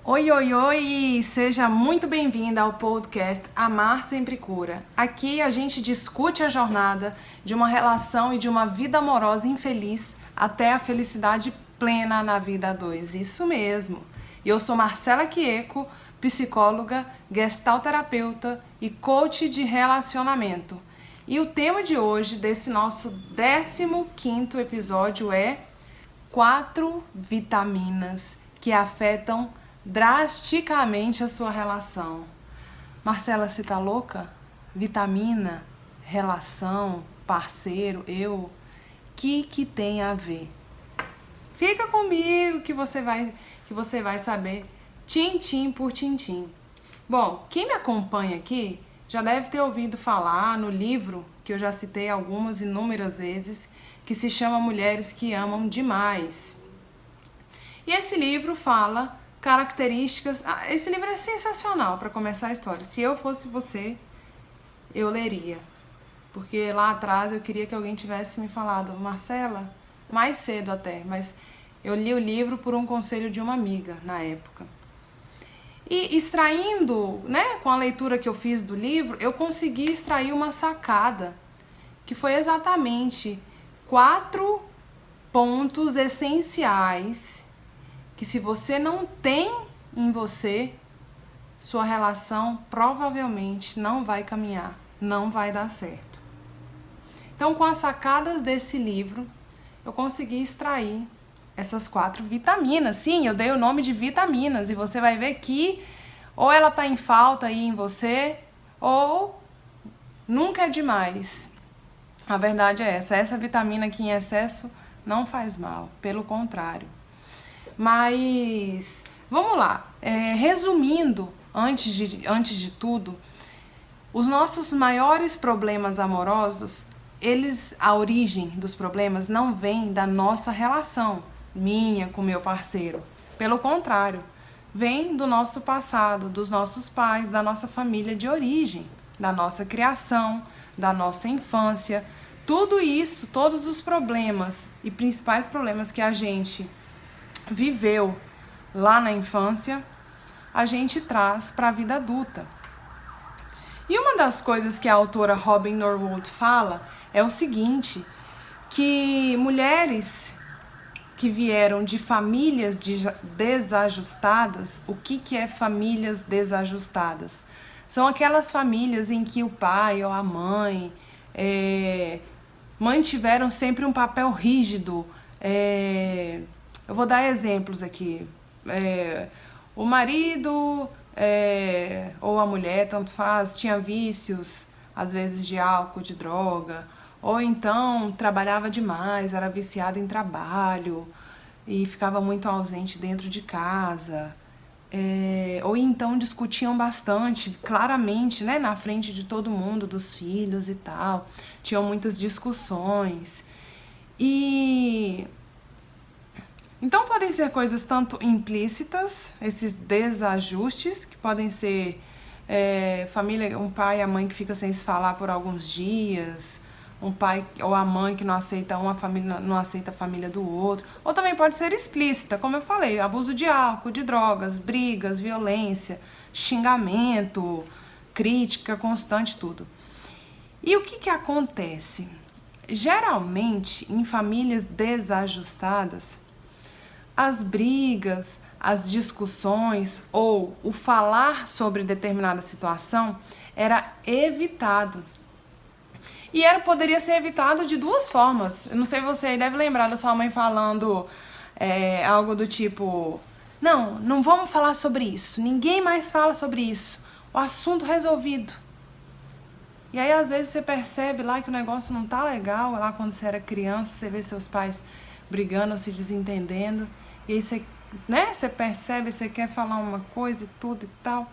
Oi, oi, oi! Seja muito bem-vinda ao podcast Amar Sempre Cura. Aqui a gente discute a jornada de uma relação e de uma vida amorosa infeliz até a felicidade plena na vida a dois. Isso mesmo! E eu sou Marcela Quieco, psicóloga, gestalterapeuta e coach de relacionamento. E o tema de hoje, desse nosso 15º episódio, é 4 vitaminas que afetam drasticamente a sua relação. Marcela, você tá louca? Vitamina, relação, parceiro, eu, que tem a ver? Fica comigo que você vai saber tintim por tintim. Bom, quem me acompanha aqui já deve ter ouvido falar no livro que eu já citei algumas inúmeras vezes, que se chama Mulheres que Amam Demais. E esse livro fala características. Esse livro é sensacional para começar a história. Se eu fosse você, eu leria. Porque lá atrás eu queria que alguém tivesse me falado, Marcela, mais cedo até, mas eu li o livro por um conselho de uma amiga na época. E extraindo, né, com a leitura que eu fiz do livro, eu consegui extrair uma sacada, que foi exatamente 4 pontos essenciais que, se você não tem em você, sua relação provavelmente não vai caminhar, não vai dar certo. Então, com as sacadas desse livro, eu consegui extrair essas 4 vitaminas. Sim, eu dei o nome de vitaminas e você vai ver que ou ela tá em falta aí em você, ou nunca é demais. A verdade é essa vitamina aqui em excesso não faz mal, pelo contrário. Mas vamos lá, resumindo, antes de tudo, os nossos maiores problemas amorosos, a origem dos problemas não vem da nossa relação, minha com meu parceiro. Pelo contrário, vem do nosso passado, dos nossos pais, da nossa família de origem, da nossa criação, da nossa infância. Tudo isso, todos os problemas e principais problemas que a gente viveu lá na infância, a gente traz para a vida adulta. E uma das coisas que a autora Robin Norwood fala é o seguinte, que mulheres que vieram de famílias desajustadas, o que é famílias desajustadas? São aquelas famílias em que o pai ou a mãe mantiveram sempre um papel rígido. Eu vou dar exemplos aqui. O marido ou a mulher, tanto faz, tinha vícios, às vezes de álcool, de droga, ou então trabalhava demais, era viciado em trabalho e ficava muito ausente dentro de casa. Ou então discutiam bastante, claramente, né, na frente de todo mundo, dos filhos e tal. Tinham muitas discussões. Então podem ser coisas tanto implícitas, esses desajustes, que podem ser família, um pai e a mãe que fica sem se falar por alguns dias, um pai ou a mãe que não aceita uma família, não aceita a família do outro. Ou também pode ser explícita, como eu falei, abuso de álcool, de drogas, brigas, violência, xingamento, crítica constante, tudo. E o que acontece? Geralmente, em famílias desajustadas, as brigas, as discussões ou o falar sobre determinada situação era evitado. E poderia ser evitado de 2 formas. Eu não sei, você aí deve lembrar da sua mãe falando algo do tipo: não vamos falar sobre isso, ninguém mais fala sobre isso, o assunto resolvido. E aí às vezes você percebe lá que o negócio não tá legal, lá quando você era criança, você vê seus pais brigando ou se desentendendo, e aí você percebe, você quer falar uma coisa e tudo e tal,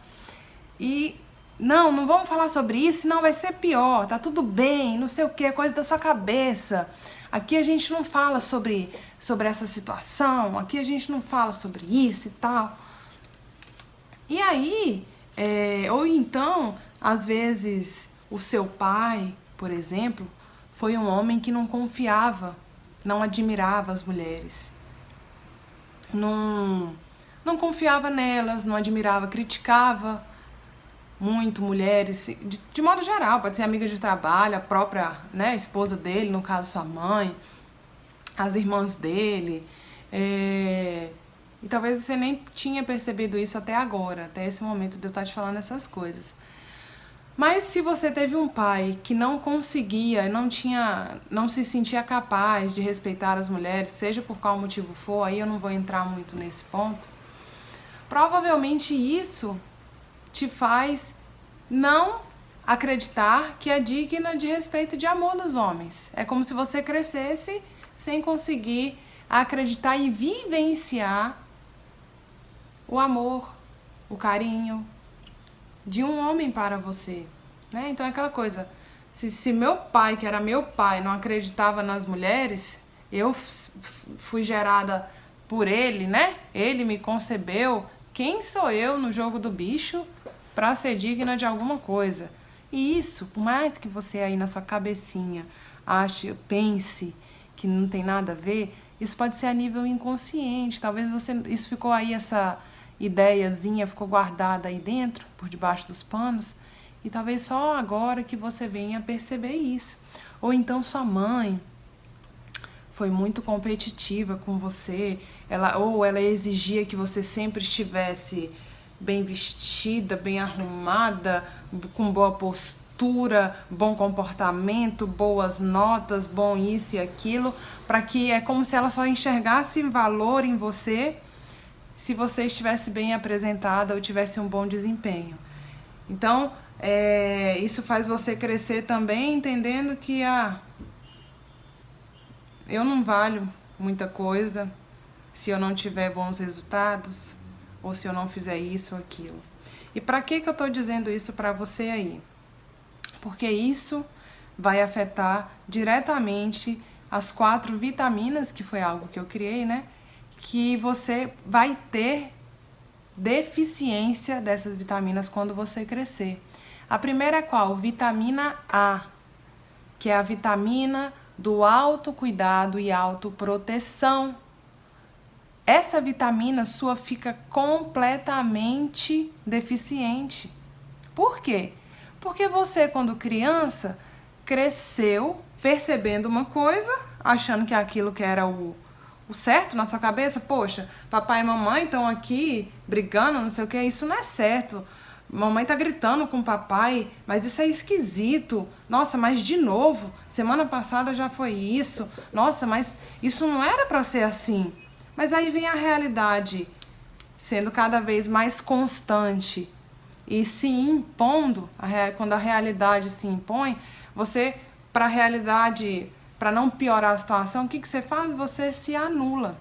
e não vamos falar sobre isso, senão vai ser pior, tá tudo bem, não sei o que, é coisa da sua cabeça, aqui a gente não fala sobre essa situação, aqui a gente não fala sobre isso e tal. E aí, ou então, às vezes, o seu pai, por exemplo, foi um homem que não confiava, não admirava as mulheres, não não confiava nelas, não admirava, criticava muito mulheres, de modo geral, pode ser amiga de trabalho, a própria, né, esposa dele, no caso sua mãe, as irmãs dele, e talvez você nem tinha percebido isso até agora, até esse momento de eu estar te falando essas coisas. Mas se você teve um pai que não conseguia, não se sentia capaz de respeitar as mulheres, seja por qual motivo for, aí eu não vou entrar muito nesse ponto, provavelmente isso te faz não acreditar que é digna de respeito e de amor dos homens. É como se você crescesse sem conseguir acreditar e vivenciar o amor, o carinho de um homem para você, né? Então é aquela coisa, se meu pai, que era meu pai, não acreditava nas mulheres, eu fui gerada por ele, né? Ele me concebeu. Quem sou eu no jogo do bicho para ser digna de alguma coisa? E isso, por mais que você aí na sua cabecinha ache, pense que não tem nada a ver, isso pode ser a nível inconsciente. Talvez isso ficou aí, essa ideiazinha ficou guardada aí dentro, por debaixo dos panos, e talvez só agora que você venha perceber isso. Ou então sua mãe foi muito competitiva com você, ela exigia que você sempre estivesse bem vestida, bem arrumada, com boa postura, bom comportamento, boas notas, bom isso e aquilo, para que é como se ela só enxergasse valor em você se você estivesse bem apresentada ou tivesse um bom desempenho. Então, isso faz você crescer também entendendo que eu não valho muita coisa se eu não tiver bons resultados ou se eu não fizer isso ou aquilo. E para que eu estou dizendo isso para você aí? Porque isso vai afetar diretamente as 4 vitaminas, que foi algo que eu criei, né? Que você vai ter deficiência dessas vitaminas quando você crescer. A primeira é qual? Vitamina A, que é a vitamina do autocuidado e autoproteção. Essa vitamina sua fica completamente deficiente. Por quê? Porque você, quando criança, cresceu percebendo uma coisa, achando que aquilo que era o certo na sua cabeça. Poxa, papai e mamãe estão aqui brigando, não sei o que, isso não é certo. Mamãe tá gritando com o papai, mas isso é esquisito. Nossa, mas de novo, semana passada já foi isso. Nossa, mas isso não era para ser assim. Mas aí vem a realidade sendo cada vez mais constante e se impondo. Quando a realidade se impõe, você, para a realidade, para não piorar a situação, o que você faz? Você se anula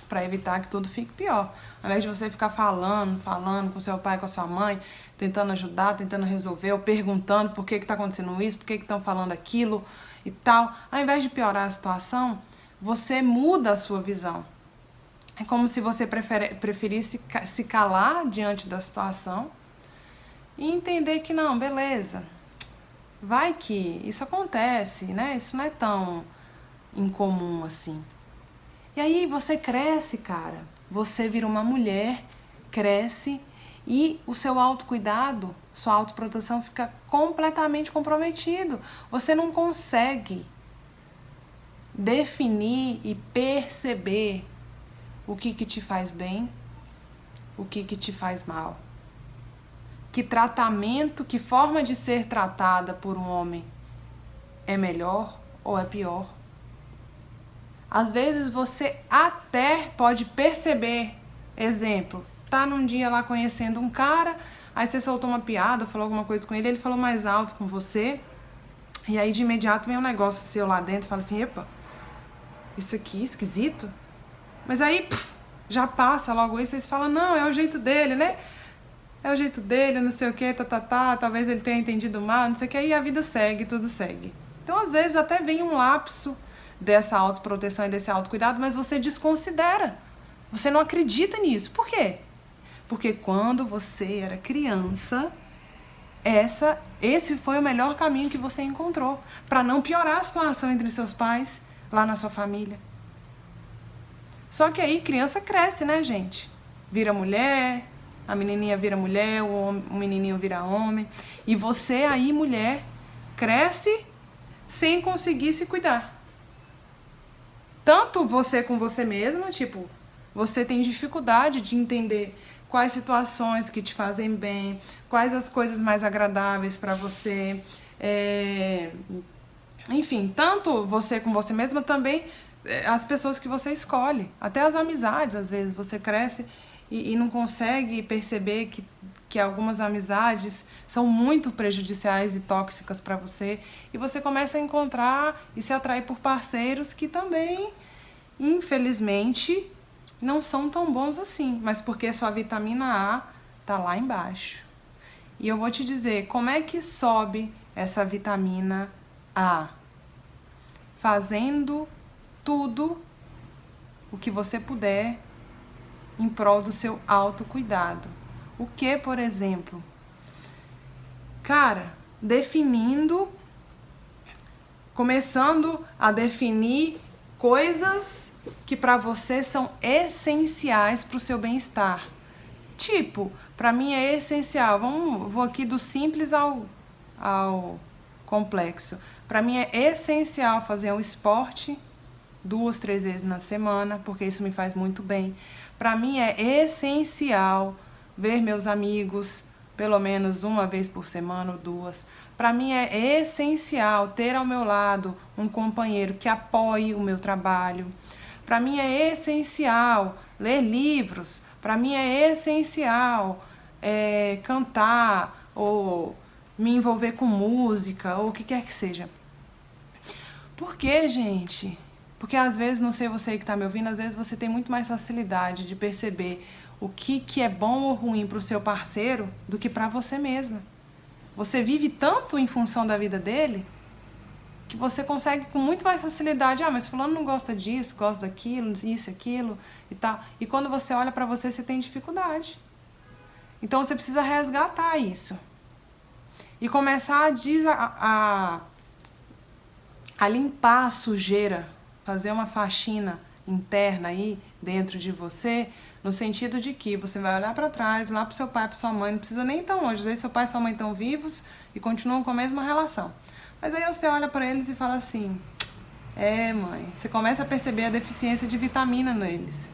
para evitar que tudo fique pior. Ao invés de você ficar falando com seu pai, com a sua mãe, tentando ajudar, tentando resolver, ou perguntando por que está acontecendo isso, por que estão falando aquilo e tal, ao invés de piorar a situação, você muda a sua visão. É como se você preferisse se calar diante da situação e entender que não, beleza, vai que isso acontece, né? Isso não é tão incomum assim. E aí você cresce, cara. Você vira uma mulher, cresce e o seu autocuidado, sua autoproteção fica completamente comprometido. Você não consegue definir e perceber o que te faz bem, o que te faz mal. Que tratamento, que forma de ser tratada por um homem é melhor ou é pior. Às vezes você até pode perceber, exemplo, tá num dia lá conhecendo um cara, aí você soltou uma piada, falou alguma coisa com ele, ele falou mais alto com você, e aí de imediato vem um negócio seu lá dentro e fala assim, epa, isso aqui esquisito. Mas aí já passa logo isso, e vocês falam, não, é o jeito dele, né? É o jeito dele, não sei o que, talvez ele tenha entendido mal, não sei o que, aí a vida segue, tudo segue. Então, às vezes, até vem um lapso dessa autoproteção e desse autocuidado, mas você desconsidera. Você não acredita nisso. Por quê? Porque quando você era criança, esse foi o melhor caminho que você encontrou para não piorar a situação entre seus pais, lá na sua família. Só que aí criança cresce, né, gente? vira mulher, a menininha vira mulher, o menininho vira homem. E você aí, mulher, cresce sem conseguir se cuidar. Tanto você com você mesma, tipo, você tem dificuldade de entender quais situações que te fazem bem, quais as coisas mais agradáveis para você. Enfim, tanto você com você mesma, também as pessoas que você escolhe. Até as amizades, às vezes, você cresce e não consegue perceber que algumas amizades são muito prejudiciais e tóxicas para você. E você começa a encontrar e se atrair por parceiros que também, infelizmente, não são tão bons assim. Mas porque sua vitamina A tá lá embaixo. E eu vou te dizer, como é que sobe essa vitamina A? Fazendo tudo o que você puder em prol do seu autocuidado. O que, por exemplo? Cara, começando a definir coisas que para você são essenciais para o seu bem-estar. Tipo, para mim é essencial, vou aqui do simples ao complexo. Para mim é essencial fazer um esporte 2, 3 vezes na semana, porque isso me faz muito bem. Para mim é essencial ver meus amigos pelo menos uma vez por semana ou 2. Para mim é essencial ter ao meu lado um companheiro que apoie o meu trabalho. Para mim é essencial ler livros. Para mim é essencial cantar ou me envolver com música ou o que quer que seja. Por quê, gente? Porque às vezes, não sei você que está me ouvindo, às vezes você tem muito mais facilidade de perceber o que é bom ou ruim para o seu parceiro do que para você mesma. Você vive tanto em função da vida dele que você consegue com muito mais facilidade, mas fulano não gosta disso, gosta daquilo, isso, aquilo e tal. E quando você olha para você, você tem dificuldade. Então você precisa resgatar isso. E começar a limpar a sujeira, fazer uma faxina interna aí dentro de você, no sentido de que você vai olhar para trás, lá pro seu pai, pra sua mãe, não precisa nem tão longe, às vezes seu pai e sua mãe estão vivos e continuam com a mesma relação. Mas aí você olha para eles e fala assim, mãe, você começa a perceber a deficiência de vitamina neles.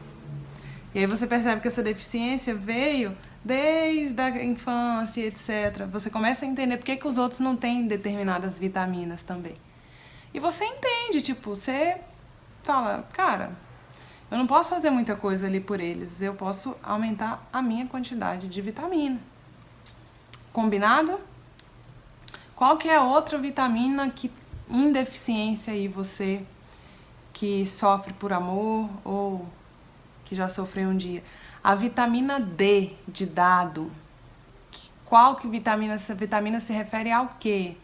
E aí você percebe que essa deficiência veio desde a infância, etc. Você começa a entender por que os outros não têm determinadas vitaminas também. E você entende, tipo, você fala, cara, eu não posso fazer muita coisa ali por eles, eu posso aumentar a minha quantidade de vitamina. Combinado? Qual que é a outra vitamina que em deficiência aí você que sofre por amor ou que já sofreu um dia? A vitamina D de dado. Qual que vitamina? Essa vitamina se refere ao quê?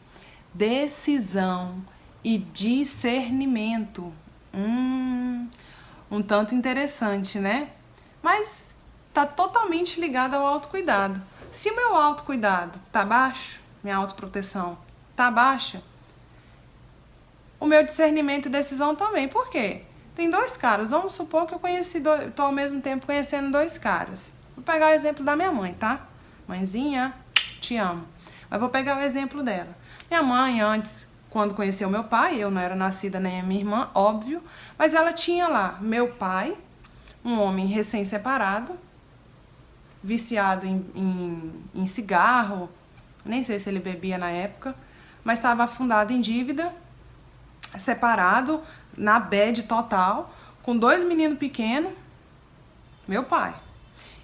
Decisão e discernimento. Um tanto interessante, né? Mas tá totalmente ligado ao autocuidado. Se o meu autocuidado tá baixo, minha autoproteção tá baixa, o meu discernimento e decisão também. Por quê? Tem 2 caras. Vamos supor que eu tô ao mesmo tempo conhecendo 2 caras. Vou pegar o exemplo da minha mãe, tá? Mãezinha, te amo. Mas vou pegar o exemplo dela. Minha mãe, antes, quando conheceu meu pai, eu não era nascida nem a minha irmã, óbvio, mas ela tinha lá meu pai, um homem recém-separado, viciado em cigarro, nem sei se ele bebia na época, mas estava afundado em dívida, separado, na bad total, com 2 meninos pequenos, meu pai.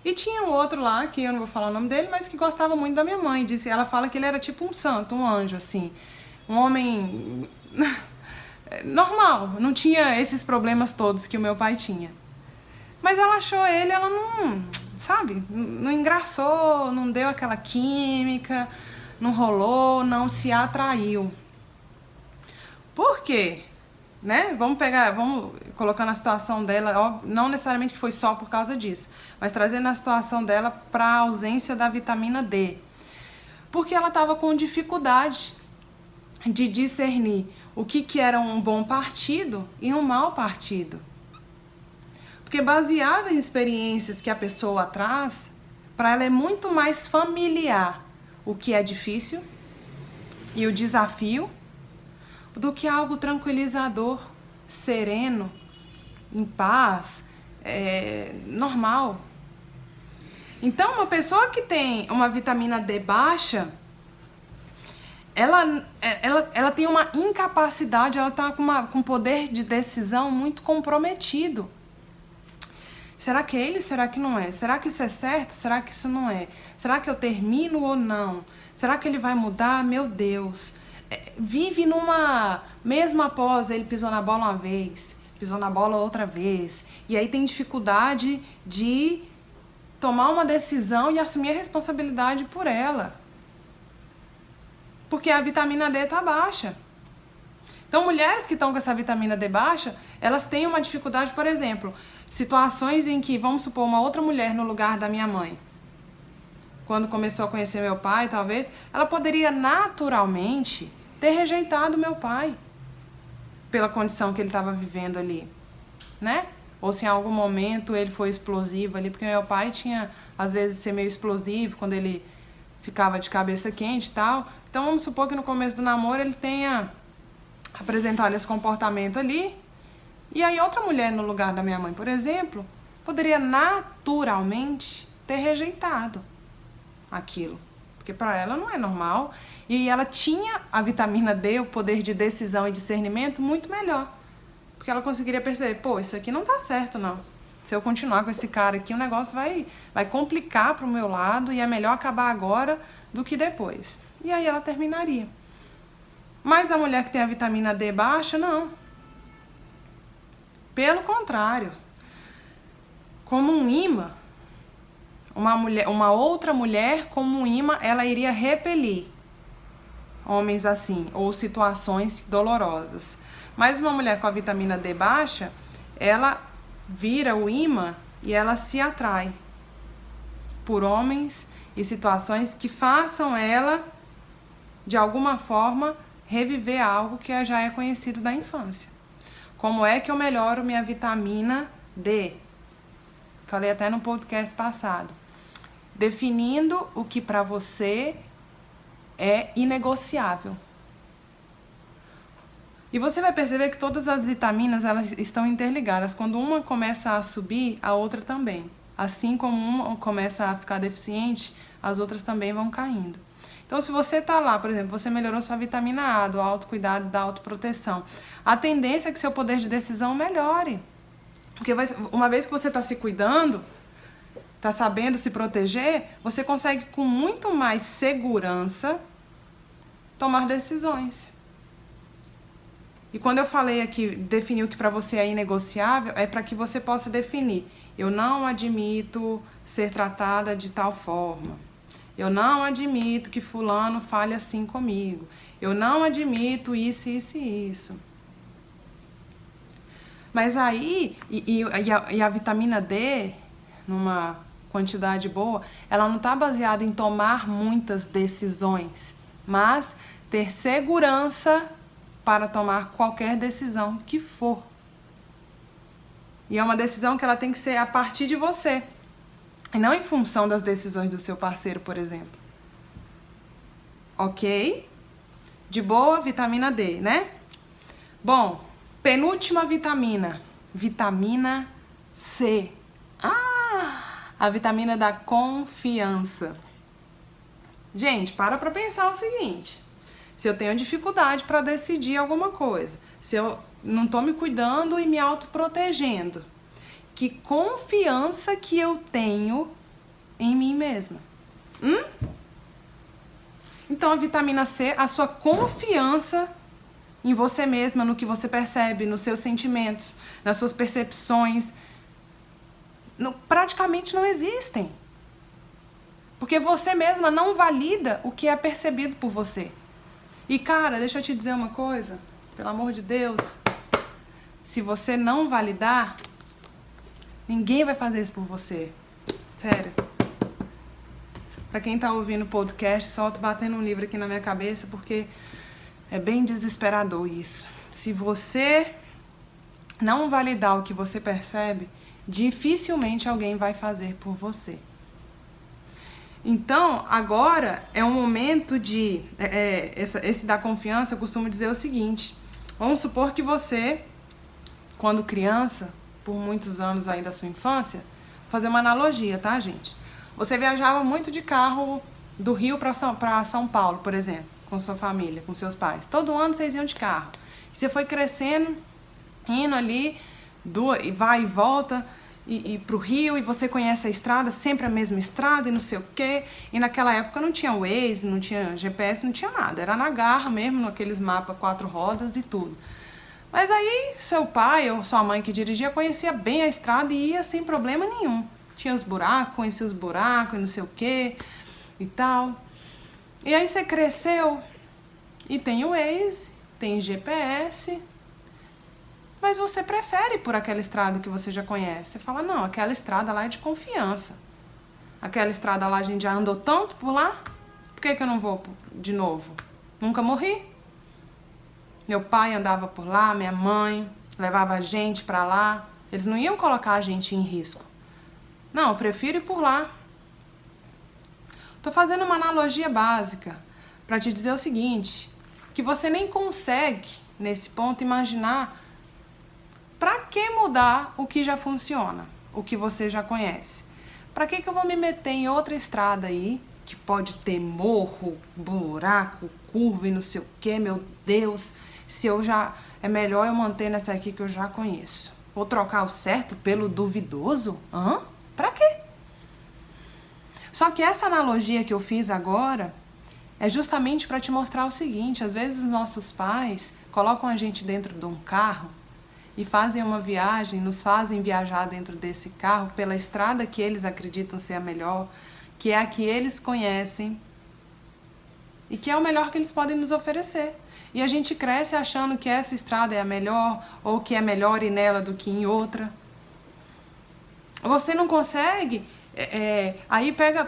E tinha um outro lá, que eu não vou falar o nome dele, mas que gostava muito da minha mãe. Ela fala que ele era tipo um santo, um anjo, assim. Um homem normal, não tinha esses problemas todos que o meu pai tinha. Mas ela achou ele, ela não, sabe, não engraçou, não deu aquela química, não rolou, não se atraiu. Por quê? Né? Vamos colocar na situação dela, não necessariamente que foi só por causa disso, mas trazendo a situação dela para a ausência da vitamina D. Porque ela estava com dificuldade de discernir o que era um bom partido e um mau partido. Porque baseado em experiências que a pessoa traz, para ela é muito mais familiar o que é difícil e o desafio do que algo tranquilizador, sereno, em paz, normal. Então, uma pessoa que tem uma vitamina D baixa, ela tem uma incapacidade, ela está com um poder de decisão muito comprometido. Será que é ele? Será que não é? Será que isso é certo? Será que isso não é? Será que eu termino ou não? Será que ele vai mudar? Meu Deus. Vive numa... Mesmo após ele pisou na bola uma vez, pisou na bola outra vez. E aí tem dificuldade de tomar uma decisão e assumir a responsabilidade por ela. Porque a vitamina D está baixa. Então, mulheres que estão com essa vitamina D baixa, elas têm uma dificuldade, por exemplo, situações em que, vamos supor, uma outra mulher no lugar da minha mãe, quando começou a conhecer meu pai, talvez, ela poderia naturalmente ter rejeitado meu pai pela condição que ele estava vivendo ali, né? Ou se em algum momento ele foi explosivo ali, porque meu pai tinha, às vezes, ser meio explosivo quando ele ficava de cabeça quente e tal. Então, vamos supor que no começo do namoro ele tenha apresentado esse comportamento ali. E aí outra mulher no lugar da minha mãe, por exemplo, poderia naturalmente ter rejeitado aquilo. Porque para ela não é normal. E ela tinha a vitamina D, o poder de decisão e discernimento muito melhor. Porque ela conseguiria perceber, pô, isso aqui não tá certo não. Se eu continuar com esse cara aqui, o negócio vai complicar pro meu lado e é melhor acabar agora do que depois. E aí ela terminaria. Mas a mulher que tem a vitamina D baixa, não. Pelo contrário. Como um imã, uma outra mulher como um imã, ela iria repelir homens assim, ou situações dolorosas. Mas uma mulher com a vitamina D baixa, ela vira o imã e ela se atrai por homens e situações que façam ela, de alguma forma, reviver algo que já é conhecido da infância. Como é que eu melhoro minha vitamina D? Falei até no podcast passado. Definindo o que para você é inegociável. E você vai perceber que todas as vitaminas, elas estão interligadas. Quando uma começa a subir, a outra também. Assim como uma começa a ficar deficiente, as outras também vão caindo. Então, se você está lá, por exemplo, você melhorou sua vitamina A, do autocuidado, da autoproteção, a tendência é que seu poder de decisão melhore. Porque uma vez que você está se cuidando, está sabendo se proteger, você consegue com muito mais segurança tomar decisões. E quando eu falei aqui, definir o que para você é inegociável, é para que você possa definir. Eu não admito ser tratada de tal forma. Eu não admito que fulano fale assim comigo. Eu não admito isso, isso e isso. Mas aí, a vitamina D, numa quantidade boa, ela não está baseada em tomar muitas decisões, mas ter segurança para tomar qualquer decisão que for. E é uma decisão que ela tem que ser a partir de você, e não em função das decisões do seu parceiro, por exemplo. Ok? De boa, vitamina D, né? Bom, penúltima vitamina. Vitamina C. A vitamina da confiança. Gente, para pensar o seguinte. Se eu tenho dificuldade para decidir alguma coisa, se eu não estou me cuidando e me autoprotegendo, que confiança que eu tenho em mim mesma? Então, a vitamina C, a sua confiança em você mesma, no que você percebe, nos seus sentimentos, nas suas percepções, praticamente não existem. Porque você mesma não valida o que é percebido por você. E, cara, deixa eu te dizer uma coisa, pelo amor de Deus, se você não validar, ninguém vai fazer isso por você. Sério. Pra quem tá ouvindo o podcast, só tô batendo um livro aqui na minha cabeça, porque é bem desesperador isso. Se você não validar o que você percebe, dificilmente alguém vai fazer por você. Então, agora é um momento de... esse da confiança, eu costumo dizer o seguinte. Vamos supor que você, quando criança, por muitos anos aí da sua infância, vou fazer uma analogia, tá, gente? Você viajava muito de carro do Rio para São Paulo, por exemplo, com sua família, com seus pais. Todo ano vocês iam de carro. E você foi crescendo, indo ali, vai e volta... E pro Rio, e você conhece a estrada, sempre a mesma estrada, e não sei o quê. E naquela época não tinha Waze, não tinha GPS, não tinha nada. Era na garra mesmo, naqueles mapas 4 rodas e tudo. Mas aí, seu pai ou sua mãe que dirigia, conhecia bem a estrada e ia sem problema nenhum. Tinha os buracos, conhecia os buracos e não sei o quê e tal. E aí você cresceu e tem o Waze, tem GPS... Mas você prefere por aquela estrada que você já conhece. Você fala, não, aquela estrada lá é de confiança. Aquela estrada lá a gente já andou tanto por lá, por que eu não vou de novo? Nunca morri. Meu pai andava por lá, minha mãe levava a gente pra lá. Eles não iam colocar a gente em risco. Não, eu prefiro ir por lá. Tô fazendo uma analogia básica para te dizer o seguinte, que você nem consegue, nesse ponto, imaginar para que mudar o que já funciona, o que você já conhece? Para que eu vou me meter em outra estrada aí, que pode ter morro, buraco, curva e não sei o que, meu Deus, se eu já... É melhor eu manter nessa aqui que eu já conheço. Vou trocar o certo pelo duvidoso? Para quê? Só que essa analogia que eu fiz agora é justamente para te mostrar o seguinte, às vezes os nossos pais colocam a gente dentro de um carro e fazem uma viagem, nos fazem viajar dentro desse carro pela estrada que eles acreditam ser a melhor, que é a que eles conhecem e que é o melhor que eles podem nos oferecer. E a gente cresce achando que essa estrada é a melhor ou que é melhor ir nela do que em outra. Você não consegue... aí pega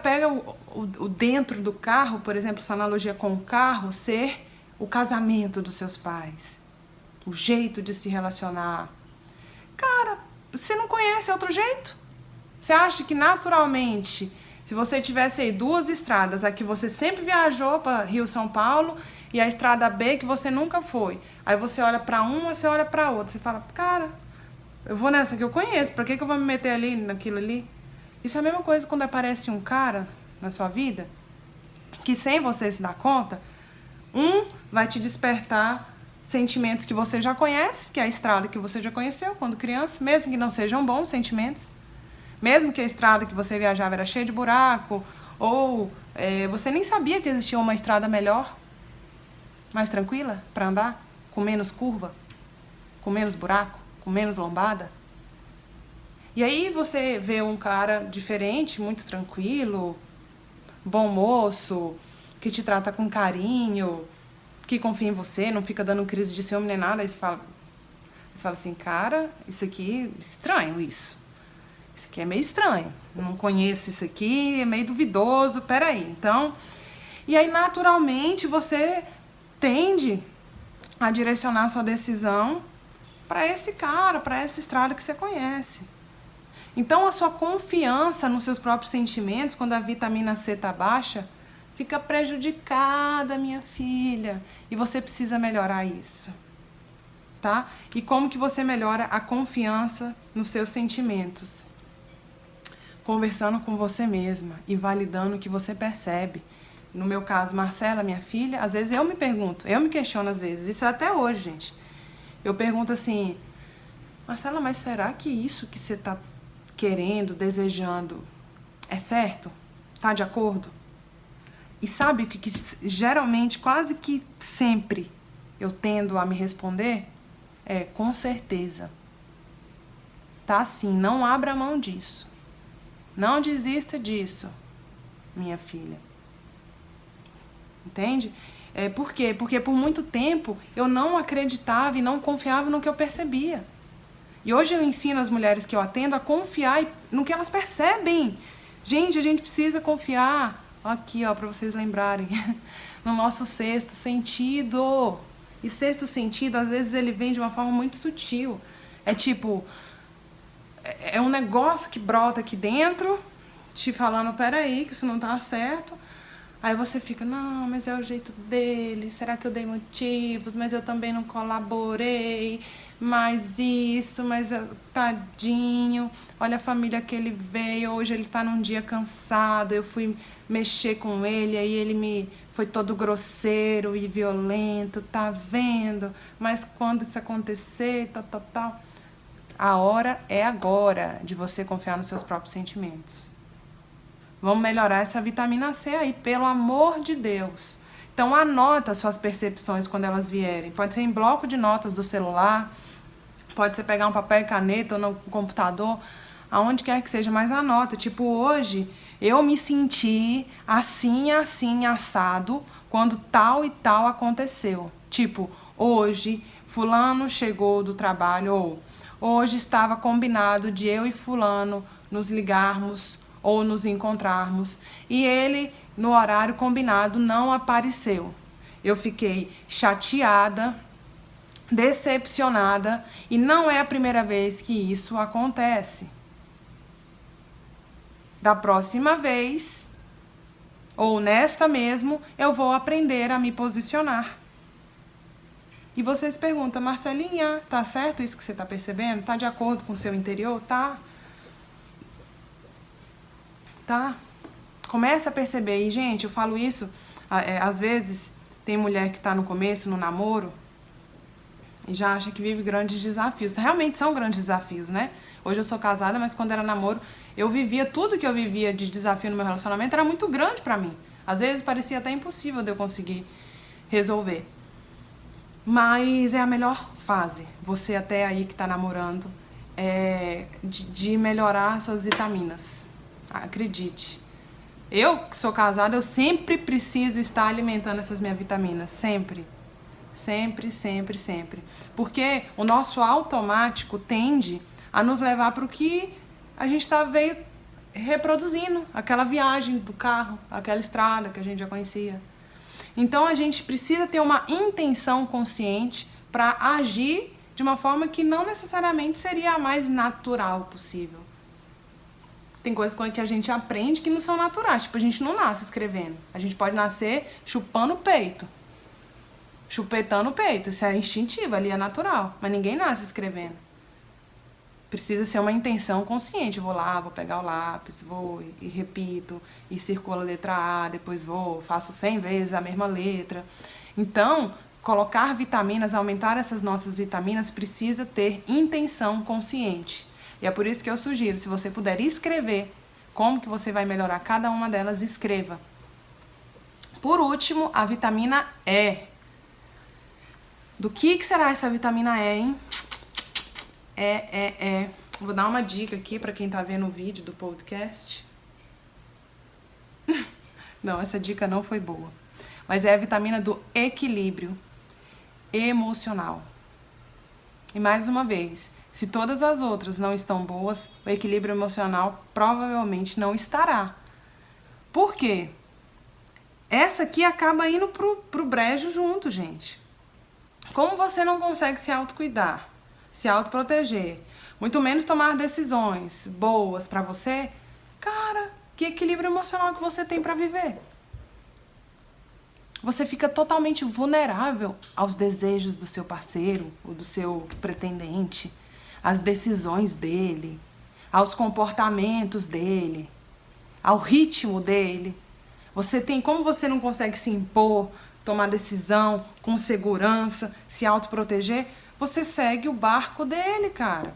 o dentro do carro, por exemplo, essa analogia com o carro, ser o casamento dos seus pais. O jeito de se relacionar. Cara, você não conhece outro jeito? Você acha que naturalmente, se você tivesse aí 2 estradas, a que você sempre viajou para Rio, São Paulo, e a estrada B que você nunca foi, aí você olha para uma, você olha para outra, você fala, cara, eu vou nessa que eu conheço, pra que eu vou me meter ali, naquilo ali? Isso é a mesma coisa quando aparece um cara na sua vida, que sem você se dar conta, vai te despertar sentimentos que você já conhece, que é a estrada que você já conheceu quando criança, mesmo que não sejam bons sentimentos, mesmo que a estrada que você viajava era cheia de buraco, ou você nem sabia que existia uma estrada melhor, mais tranquila para andar, com menos curva, com menos buraco, com menos lombada. E aí você vê um cara diferente, muito tranquilo, bom moço, que te trata com carinho, que confia em você, não fica dando crise de ciúme nem nada. Aí você fala assim, cara, isso aqui, estranho isso. Isso aqui é meio estranho. Não conheço isso aqui, é meio duvidoso, peraí. Então, e aí naturalmente você tende a direcionar sua decisão para esse cara, para essa estrada que você conhece. Então a sua confiança nos seus próprios sentimentos, quando a vitamina C tá baixa, fica prejudicada, minha filha. E você precisa melhorar isso, tá? E como que você melhora a confiança nos seus sentimentos? Conversando com você mesma e validando o que você percebe. No meu caso, Marcela, minha filha, às vezes eu me pergunto, eu me questiono às vezes, isso é até hoje, gente. Eu pergunto assim, Marcela, mas será que isso que você tá querendo, desejando, é certo? Tá de acordo? E sabe o que geralmente, quase que sempre, eu tendo a me responder? Com certeza. Tá sim, não abra mão disso. Não desista disso, minha filha. Entende? Por quê? Porque por muito tempo eu não acreditava e não confiava no que eu percebia. E hoje eu ensino as mulheres que eu atendo a confiar no que elas percebem. Gente, a gente precisa confiar. Aqui, ó, para vocês lembrarem. No nosso sexto sentido. E sexto sentido, às vezes, ele vem de uma forma muito sutil. É tipo, é um negócio que brota aqui dentro, te falando, peraí, que isso não tá certo. Aí você fica, não, mas é o jeito dele, será que eu dei motivos? Mas eu também não colaborei, mas isso, tadinho, olha a família que ele veio, hoje ele tá num dia cansado, eu fui mexer com ele, aí ele foi todo grosseiro e violento, tá vendo? Mas quando isso acontecer, tal, a hora é agora de você confiar nos seus próprios sentimentos. Vamos melhorar essa vitamina C aí, pelo amor de Deus. Então anota suas percepções quando elas vierem. Pode ser em bloco de notas do celular, pode ser pegar um papel e caneta ou no computador, aonde quer que seja, mas anota. Tipo, hoje eu me senti assim, assado, quando tal e tal aconteceu. Tipo, hoje fulano chegou do trabalho, ou hoje estava combinado de eu e fulano nos ligarmos ou nos encontrarmos, e ele, no horário combinado, não apareceu. Eu fiquei chateada, decepcionada, e não é a primeira vez que isso acontece. Da próxima vez, ou nesta mesmo, eu vou aprender a me posicionar. E você se pergunta, Marcelinha, tá certo isso que você tá percebendo? Tá de acordo com o seu interior? Tá? Tá? Começa a perceber. E, gente, eu falo isso, às vezes tem mulher que tá no começo, no namoro, e já acha que vive grandes desafios. Realmente são grandes desafios, né? Hoje eu sou casada, mas quando era namoro, eu vivia tudo que eu vivia de desafio no meu relacionamento, era muito grande pra mim. Às vezes parecia até impossível de eu conseguir resolver. Mas é a melhor fase, você até aí que tá namorando, de melhorar suas vitaminas. Acredite. Eu que sou casada, eu sempre preciso estar alimentando essas minhas vitaminas. Sempre. Sempre, sempre, sempre. Porque o nosso automático tende a nos levar para o que a gente veio reproduzindo. Aquela viagem do carro, aquela estrada que a gente já conhecia. Então a gente precisa ter uma intenção consciente para agir de uma forma que não necessariamente seria a mais natural possível. Tem coisas que a gente aprende que não são naturais. Tipo, a gente não nasce escrevendo. A gente pode nascer chupando o peito. Chupetando o peito. Isso é instintivo, ali é natural. Mas ninguém nasce escrevendo. Precisa ser uma intenção consciente. Eu vou lá, vou pegar o lápis, vou e repito, e circulo a letra A, depois faço 100 vezes a mesma letra. Então, colocar vitaminas, aumentar essas nossas vitaminas, precisa ter intenção consciente. E é por isso que eu sugiro, se você puder escrever como que você vai melhorar cada uma delas, escreva. Por último, a vitamina E. Do que será essa vitamina E, hein? Vou dar uma dica aqui para quem tá vendo o vídeo do podcast. Não, essa dica não foi boa. Mas é a vitamina do equilíbrio emocional. E mais uma vez, se todas as outras não estão boas, o equilíbrio emocional provavelmente não estará. Por quê? Essa aqui acaba indo pro brejo junto, gente. Como você não consegue se autocuidar, se autoproteger, muito menos tomar decisões boas pra você, cara, que equilíbrio emocional que você tem pra viver? Você fica totalmente vulnerável aos desejos do seu parceiro ou do seu pretendente, às decisões dele, aos comportamentos dele, ao ritmo dele. Como você não consegue se impor, tomar decisão com segurança, se autoproteger, você segue o barco dele, cara.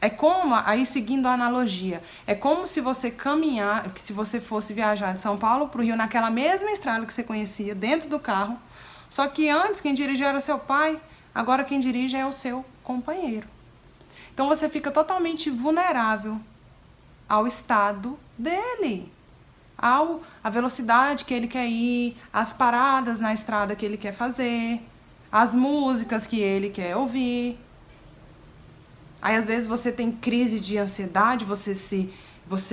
É como, aí seguindo a analogia, é como se você se você fosse viajar de São Paulo para o Rio naquela mesma estrada que você conhecia, dentro do carro, só que antes quem dirigia era seu pai, agora quem dirige é o seu companheiro. Então você fica totalmente vulnerável ao estado dele, à velocidade que ele quer ir, às paradas na estrada que ele quer fazer, às músicas que ele quer ouvir. Aí às vezes você tem crise de ansiedade, você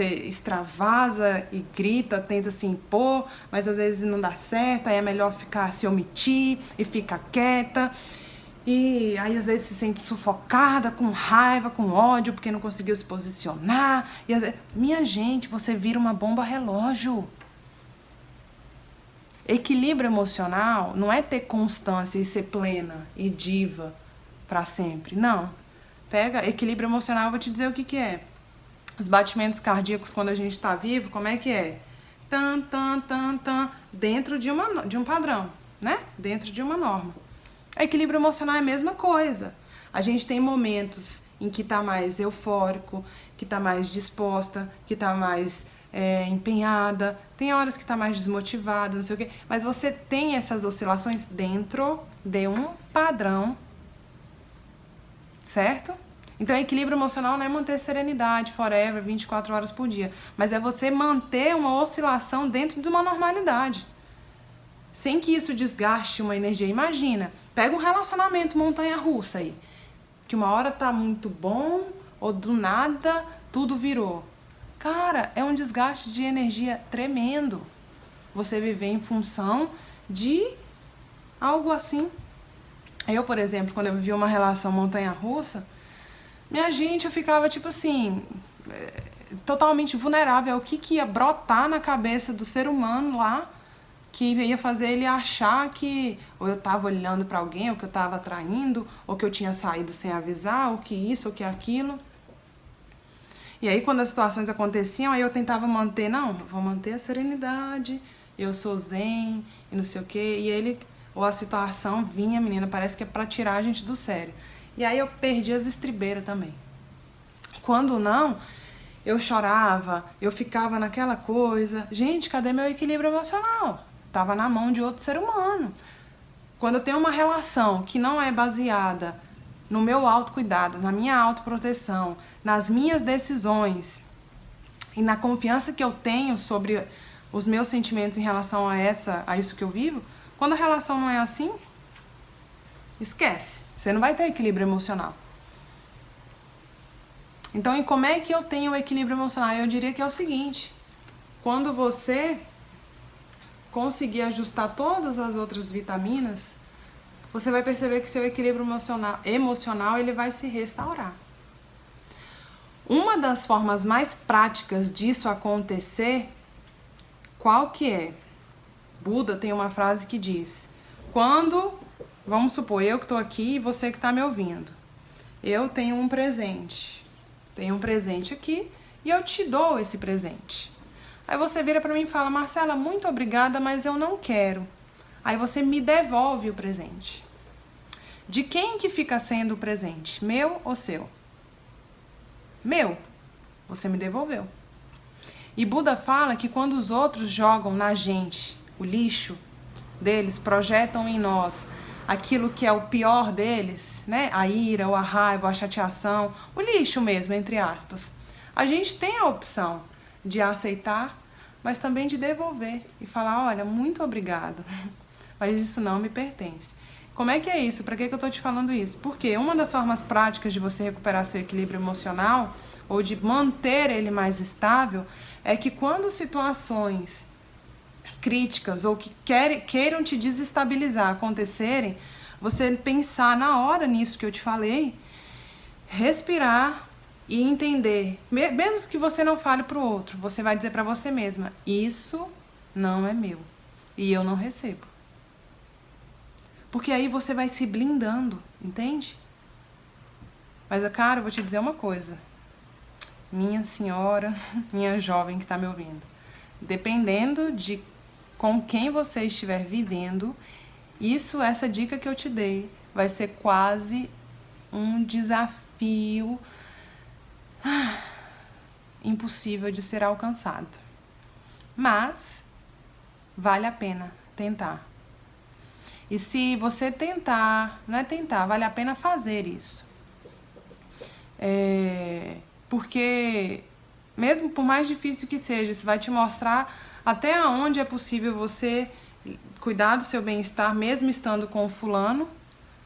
extravasa e grita, tenta se impor, mas às vezes não dá certo, aí é melhor se omitir e ficar quieta. E aí às vezes se sente sufocada, com raiva, com ódio, porque não conseguiu se posicionar. E às vezes... Minha gente, você vira uma bomba relógio. Equilíbrio emocional não é ter constância e ser plena e diva pra sempre. Não. Pega equilíbrio emocional, eu vou te dizer o que é. Os batimentos cardíacos quando a gente tá vivo, como é que é? Tan, tan, tan, tan, dentro de um padrão, né? Dentro de uma norma. Equilíbrio emocional é a mesma coisa. A gente tem momentos em que tá mais eufórico, que tá mais disposta, que tá mais empenhada, tem horas que tá mais desmotivada, não sei o quê. Mas você tem essas oscilações dentro de um padrão, certo? Então, equilíbrio emocional não é manter serenidade forever, 24 horas por dia, mas é você manter uma oscilação dentro de uma normalidade, sem que isso desgaste uma energia. Imagina, pega um relacionamento montanha-russa aí, que uma hora tá muito bom, ou do nada tudo virou. Cara, é um desgaste de energia tremendo você viver em função de algo assim. Eu, por exemplo, quando eu vivi uma relação montanha-russa, minha gente, eu ficava tipo assim, totalmente vulnerável ao que ia brotar na cabeça do ser humano lá, que ia fazer ele achar que ou eu tava olhando pra alguém, ou que eu tava traindo, ou que eu tinha saído sem avisar, ou que isso, ou que aquilo. E aí quando as situações aconteciam, aí eu tentava manter, não, eu vou manter a serenidade, eu sou zen, e não sei o quê. E ele, ou a situação vinha, menina, parece que é pra tirar a gente do sério. E aí eu perdi as estribeiras também. Quando não, eu chorava, eu ficava naquela coisa. Gente, cadê meu equilíbrio emocional? Tava na mão de outro ser humano. Quando eu tenho uma relação que não é baseada no meu autocuidado, na minha autoproteção, nas minhas decisões e na confiança que eu tenho sobre os meus sentimentos em relação a isso que eu vivo, quando a relação não é assim, esquece. Você não vai ter equilíbrio emocional. Então, e como é que eu tenho o equilíbrio emocional? Eu diria que é o seguinte: quando você conseguir ajustar todas as outras vitaminas, você vai perceber que seu equilíbrio emocional ele vai se restaurar. Uma das formas mais práticas disso acontecer, qual que é? Buda tem uma frase que diz: quando, vamos supor, eu que estou aqui e você que está me ouvindo, eu tenho um presente aqui e eu te dou esse presente. Aí você vira para mim e fala: Marcela, muito obrigada, mas eu não quero. Aí você me devolve o presente. De quem que fica sendo o presente? Meu ou seu? Meu. Você me devolveu. E Buda fala que quando os outros jogam na gente o lixo deles, projetam em nós aquilo que é o pior deles, né? A ira, ou a raiva, ou a chateação, o lixo mesmo, entre aspas. A gente tem a opção de aceitar, mas também de devolver e falar: olha, muito obrigado, mas isso não me pertence. Como é que é isso? Para que eu tô te falando isso? Porque uma das formas práticas de você recuperar seu equilíbrio emocional, ou de manter ele mais estável, é que quando situações críticas ou que queiram te desestabilizar acontecerem, você pensar na hora nisso que eu te falei, respirar e entender, mesmo que você não fale pro outro, você vai dizer para você mesma: isso não é meu e eu não recebo. Porque aí você vai se blindando, entende? Mas, cara, eu vou te dizer uma coisa, minha senhora, minha jovem que tá me ouvindo, dependendo de com quem você estiver vivendo, essa dica que eu te dei vai ser quase um desafio impossível de ser alcançado. Mas vale a pena tentar. E se você tentar, não é tentar, vale a pena fazer isso. Porque mesmo por mais difícil que seja, isso vai te mostrar até onde é possível você cuidar do seu bem-estar mesmo estando com o fulano,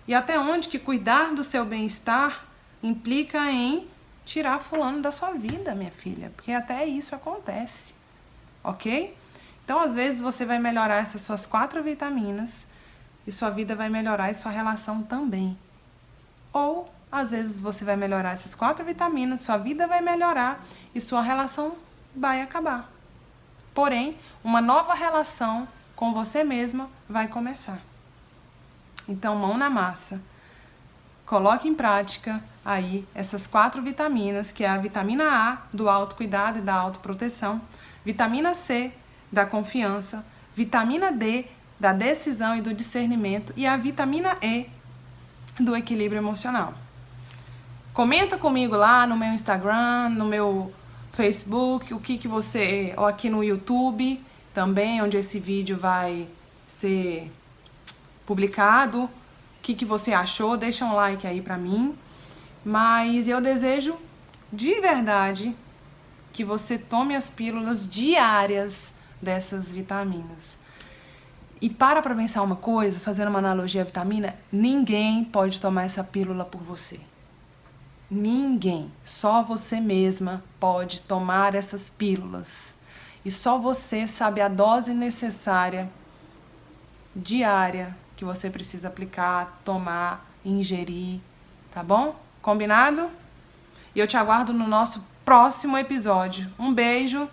e até onde que cuidar do seu bem-estar implica em tirar fulano da sua vida, minha filha, porque até isso acontece, ok? Então, às vezes, você vai melhorar essas suas 4 vitaminas e sua vida vai melhorar e sua relação também. Ou, às vezes, você vai melhorar essas 4 vitaminas, sua vida vai melhorar e sua relação vai acabar. Porém, uma nova relação com você mesma vai começar. Então, mão na massa. Coloque em prática aí essas 4 vitaminas, que é a vitamina A, do autocuidado e da autoproteção, vitamina C, da confiança, vitamina D, da decisão e do discernimento, e a vitamina E, do equilíbrio emocional. Comenta comigo lá no meu Instagram, no meu Facebook, o que você... ou aqui no YouTube também, onde esse vídeo vai ser publicado. O que você achou? Deixa um like aí pra mim. Mas eu desejo de verdade que você tome as pílulas diárias dessas vitaminas. E para pensar uma coisa, fazendo uma analogia à vitamina, ninguém pode tomar essa pílula por você. Ninguém. Só você mesma pode tomar essas pílulas. E só você sabe a dose necessária diária que você precisa aplicar, tomar, ingerir, tá bom? Combinado? E eu te aguardo no nosso próximo episódio. Um beijo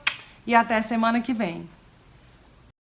e até semana que vem.